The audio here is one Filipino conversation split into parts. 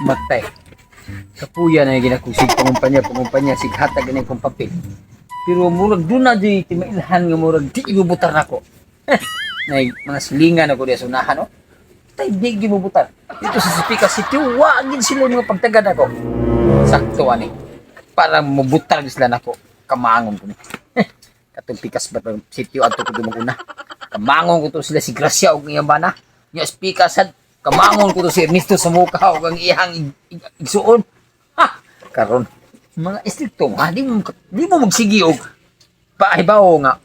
Matay. Kapuya na yung ginakusig pangumpanya, sighatag ganyan kong papel. Pero murag doon na di timailhan nga murag di ibubutar ako. Nay mga silingan ako diya sunahan, no? Tay di gibubutar. Dito sa Sipika City, wagin sila yung mga pagtagad ako. Sakto ani. Para mabutar sila nako. Kamangon ko ni. Katong Pikas ba sitio ato ko dumaguna. Kamangon ko to sila si Gracia og iyang bana. Nya Pikas sad kamangon ko to si Ernesto sa mukha og ang iyang igsuon. Ha, karon mga istrikto ha, di mo magsigi og paibaw nga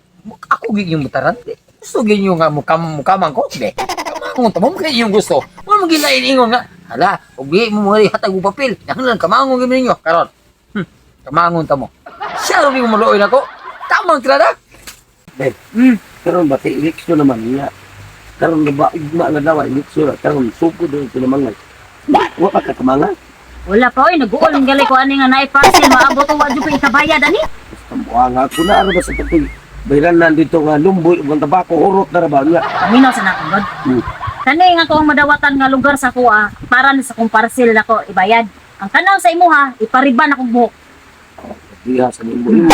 ako gid yung butaran. Gusto gid yung nga mukamang ko de. Kamangon ta mo kay yung gusto. Mo magilain ingon nga. Hala, og di mo mari hatag og papel. Nahanglan kamangon gid ninyo karon. Kamangon ta mo. Siya rin mo maluoy nako. Tamang tirada. Ben, karon ba kay eleksyon naman niya. Karon ba igma nga daw eleksyon karon sugod din ito naman nga. Wa pa ka kamangan. Wala pa oy, nag-uol ang gali ko ani nga naay parcel maabot og wadyo pa ikabayad ani. Ang ako na ano ba sa pagpil. Bayran nandito nga lumboy ug ang tabako urot na ra ba niya. Minaw sa nakon god. Kani nga ko ang madawatan nga lugar sa kuha para ni sa kong parcel nako ibayad. Ang kanaw sa imuha ipariban akong buhok. Diha sa lumboy mo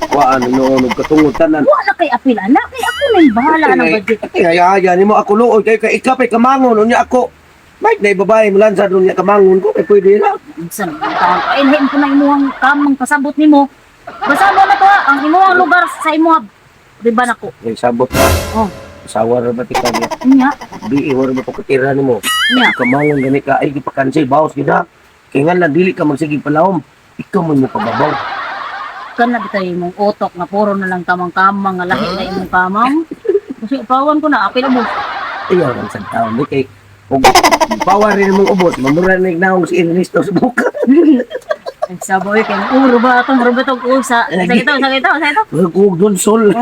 kuan no katungod tanan. Wala kay apil ana kay ako na yung bahala ng budget. Kaya ni mo ako luoy kay ikaw pay kamangon unya ako. May na babae mo lansa doon niya kamangon ko kay pwede na. Minsan ang taon ko inhin ko na imuhang kamang pasabot nimo. Basta mo na to ha, ang imuhang lugar sa imuha riban ako. Kay sabot ka. Oh, Sawa ra ba tika niya. nya. Di iwar mo ko tira nimo. Nya. Kamangon gani ka ay gipa-cancel bawas gina. Kay nga lang dili ka magsige palawom. Ikaw man mo pababaw. Kana bitay imong utok nga puro na lang kamang-kamang nga lahi na imong kamang. Kasi pawan ko na apil mo. Ayaw lang sa taon di kay ug power rin mong ubos mamura na ignaong si Ernesto sa buka. Ang saboy kay uro ba atong uro ba tong usa. Sa ito. Ug doon sol.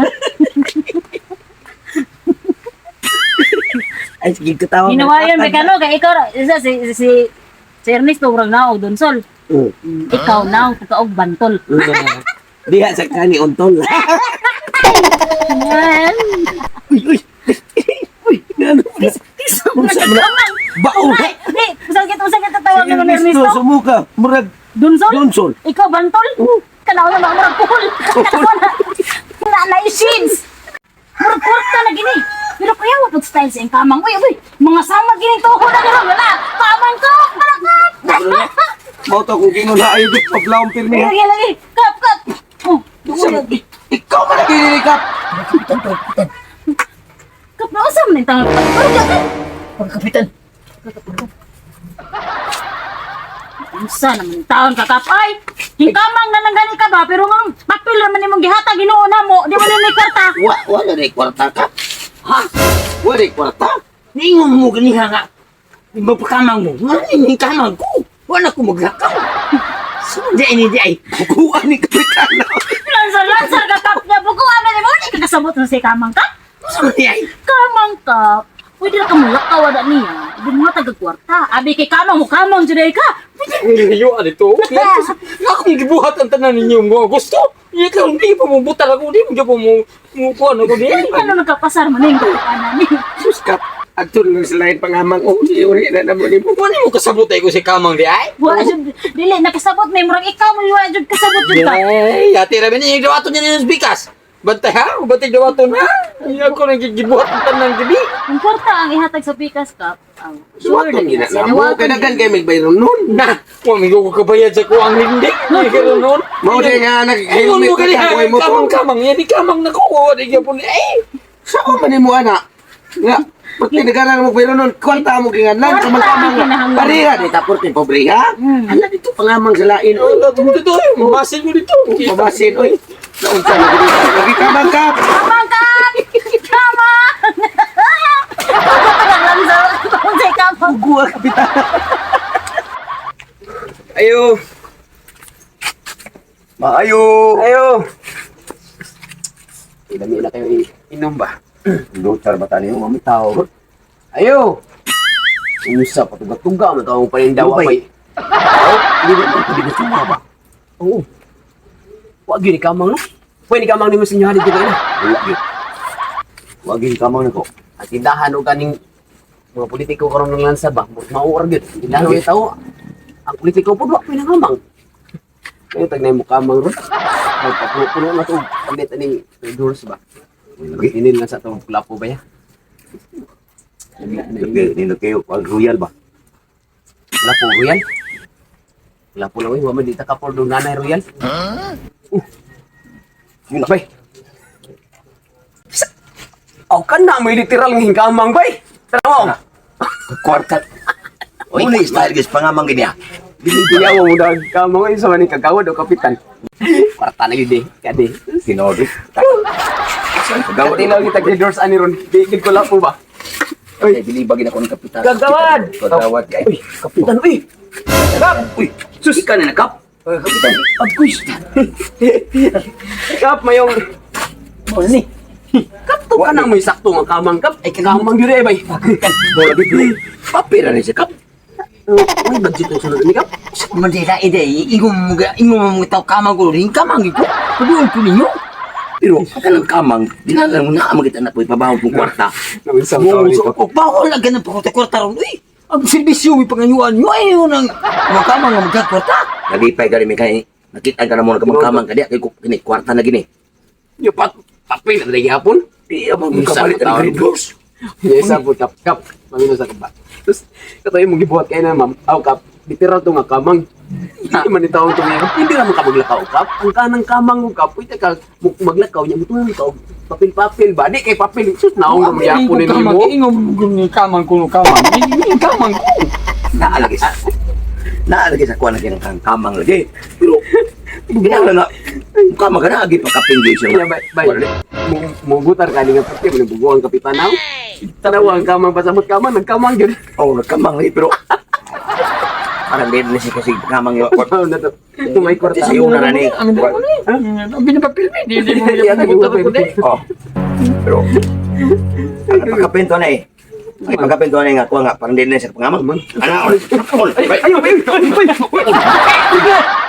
Ay sige katawa. Ginawayon may kano kay ikaw isa si Ernesto urang na og donsol. Ikaw na ang tukaog bantol. Diha sa kani untol. Yan. Uy. Uy, ano? Unsa man na? Bao. Hey, usag kita tawag ng Ernesto. Sumuka, murag Donsol? Donsol. Ikaw bantol? Kanaw na murag puhol. Na shades. Murag kurta na gini. Pero kaya wa pag style sa kamang. Uy, mga sama gini to ko na garo na. Kamang ko. Mau to kung gino na ayo gid paglawom pirmi. Lagi. Kap. Oh, Ikaw man lagi ni kap. kap na usam ni tang. Kapitan. Unsa naman taon ka kap ay. Hingkamang na nang gani ka ba pero nga papel naman imong gihatag Ginoo na mo. Di man ni kwarta. Wala na kwarta ka. Ha? Wala kwarta? Ningon mo ganiha nga. Magpakamang mo. Nga ni kamang ko. Wala ko maglakaw. Saan di ay? Bukuan ni kapitan. Lansar ka kap niya. Bukuan na ni mo. Di ka kasabot na si kamang ka. Saan di ay? Kamang kap. Pwede na ka mulakaw wala niya. Di mo taga-kwarta. Abi kay kamang mo kamang juday ka. Ngayon ano to? Akong gibuhat ang tanan ninyo mga gusto. Ikaw hindi pa mo butal ako di mo kuan ako di. Ano nagkapasar man yung kapanan ni. Sus kap. Atul ng selain pangamang uri na naman ni mo. Ano mo kasabot ay ko si Kamang di ay? Buwa jud dili nakasabot may murag ikaw mo yuwa jud kasabot jud ka. Ay, ati rabi niya yung dawato niya ng bikas. Bantay ha? Bantay dawato na. Ay, ako nang gigibuhat ang tanang gabi. Ang kwarta ang ihatag sa pikas kap. Sure na gina na mo. Kanagan kayo magbayron nun. Na, huwag ko kabayad sa kuang hindi. Ay, gano'n nun. Mau din nga Ay, huwag mo nag-helmet ka kaya. mo to. Kamang yan. Kamang na ko. Di ka po ni. Ay, Saan man mo anak? Nga, pag pinagaran mo bayron nun, kwanta mo kinganan. Sumalkamang nga. Pariha, di tapos ni pobriha. Ala dito pangamang sa lain. ay, dito. Mabasin mo dito. Pabasin, oy. Naunsa na dito. Lagi kamang kap. Kamang kap. Kamang. Naglansar ako sa kamang. Gua kapitan. Ayo. Maayo. Ayo. Ilami na kayo Inom ba? Luchar ba tayo mamitaw? Ayo. Usa patuga-tuga mo taong panindawa Lupay. pa. Hindi mo pwede na suma ba? Oo. Wag yun ikamang no? Pwede ikamang ni mo sinyo halid ko na. Wala yun. Wag yun kamang na ko. At tindahan o ganing mga politiko karon ng lansa ba? Mauurag yun. Tindahan o itaw. Ang politiko po, wak pinangamang. Kaya tagnay mo kamang ron. Puno na ito, ulit aning doors ba? Inil na sa itong klapo ba ya? Nino kayo pag royal ba? Klapo, royal? Klapo lang, wama di takapor doon nanay royal. Yun na bay. Aw kan na may literal ng hingkamang bay. Tara mo. Kwarta. Uli style guys pangamang gini ah. Binibiyaw mo na kamang ay sa maning kagawad o kapitan. Kwarta na yun eh. Kade. Sinodi. Gawad ilaw kita kay doors ani ron. Bigid ko lang po ba? Ay, bilibagin ako ng kapitan. Kagawad! Kagawad kay. Uy, kapitan, uy! Kap! Uy, sus! Ika na nakap. Kapitan, abguys! Kap, mayong... Ano ni? Kap, to ka nang may sakto nga kamang kap. Ay, kakamang yun eh, bay. Bola dito. Papira ni si kap. Uy, budget ang sunod ni kap. Mandela ide, ingom mo tao kamang ko rin kamang ito. Pagawin ko ninyo. Pero kanang kamang, dinala mo na kita na po ipabawon kong kwarta. Nang isang Mo taon so ito. ko pa ko lagyan ng pakota-kwarta ron. Uy, ang serbisyo may pangayuan nyo ay yun ang mga kamang nga magkakwarta. Nagipay ka rin may kay. Nakita ka na mo na kamang kadi kay kini kwarta na gini. Yung papel na lagi hapon. Iya ba mo Isang kapalit taon. ang grade Yes, po, kap. Kap, mamino sa kap ba? Tapos, katoy mong gibuhat kayo na, ma'am. Aw, kap, literal to nga kamang. Hindi man itaw ito ngayon. Hindi naman ka maglakaw, kap. Ang kanang kamang mo, kap. Pwede ka maglakaw niya. Mutunan ka. Papel-papel ba? Di kay papel. Sus, naong na magyapon ni mo. Ingom kamang kuno kamang. Ingom kamang ko. Naalagay sa naalagay sa kuha na kinang kamang lagi. Pero ginala na kamang ka na agi pagkapinggoy siya. Kaya, bay, mugutar ka nga pati. Manibugo ang kapitanaw. Tanawa ang kamang pasamot kamang. Nagkamang yun. Oh, nagkamang lagi pero parang din na siya kasi kamang yung Wow, na to. Tumay kwarta. Sa iyo na nani. Amin na ko ni. Binapapil mo. Hindi mo Yan, pumunta ko din. Oh. Pero ang pagkapinto na eh. Ay pagkapinto na nga kuha nga parang din na siya pangamang. Ano? Ay, ay, ay, ay, ay, ay, ay, ay,